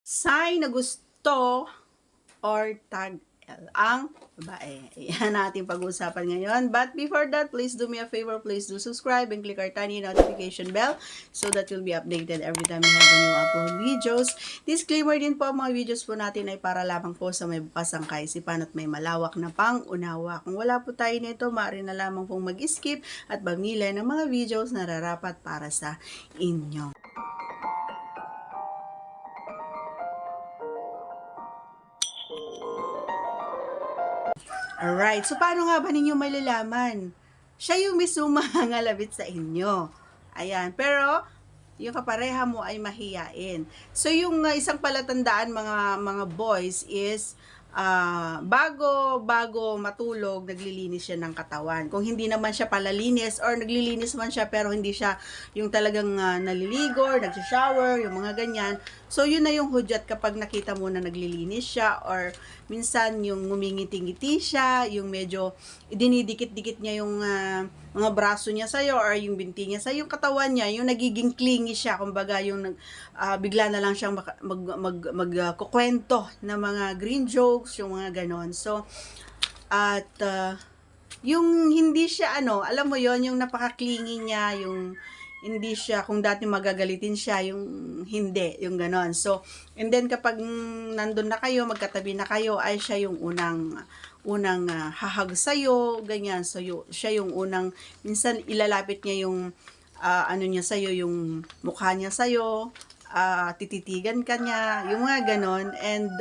Sign na gusto or tag L ang babae. Ayan natin pag-uusapan ngayon. But before that, please do me a favor. Please do subscribe and click our tiny notification bell so that you'll be updated every time we have a new upload videos. Disclaimer din po, mga videos po natin ay para lamang po sa may bukasang kaisipan at may malawak na pang-unawa. Kung wala po tayo nito, maaari na lamang pong mag-skip at mamili ng mga videos na rarapat para sa inyo. Alright, so paano nga ba ninyo malalaman? Siya yung mismo mangalabit sa inyo. Ayan, pero yung kapareha mo ay mahiyain. So yung isang palatandaan mga boys is bago matulog, naglilinis siya ng katawan. Kung hindi naman siya palalinis or naglilinis man siya pero hindi siya yung talagang naliligo or nagsha-shower, yung mga ganyan. So yun na yung hudyat kapag nakita mo na naglilinis siya or minsan yung ngumingiti-ngiti siya, yung medyo dinidikit-dikit niya yung mga braso niya sa'yo or yung binti niya sa'yo, yung katawan niya, yung nagiging clingy siya, kumbaga yung bigla na lang siyang magkukwento na mga green jokes, yung mga ganon. So, at yung hindi siya alam mo yon, yung napaka-clingy niya, yung hindi siya, kung dati magagalitin siya, yung hindi, yung ganon. So, and then kapag nandun na kayo, magkatabi na kayo, ay siya yung unang hahag sa'yo, ganyan. So, siya yung unang, minsan ilalapit niya yung, niya sa'yo, yung mukha niya sa'yo, tititigan ka niya, yung mga ganon. And,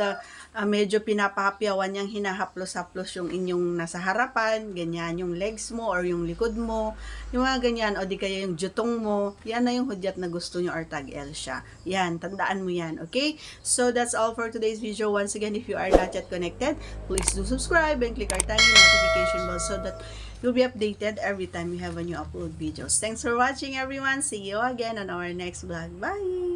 medyo pinapahapyawan niyang hinahaplos-haplos yung inyong nasa harapan, ganyan, yung legs mo or yung likod mo, yung mga ganyan, o di kaya yung jutong mo, yan na yung hudyat na gusto niyo or tag L siya. Yan, tandaan mo yan, okay? So, that's all for today's video. Once again, if you are not yet connected, please do subscribe and click our tiny notification bell so that you'll be updated every time we have a new upload videos. Thanks for watching, everyone. See you again on our next vlog. Bye!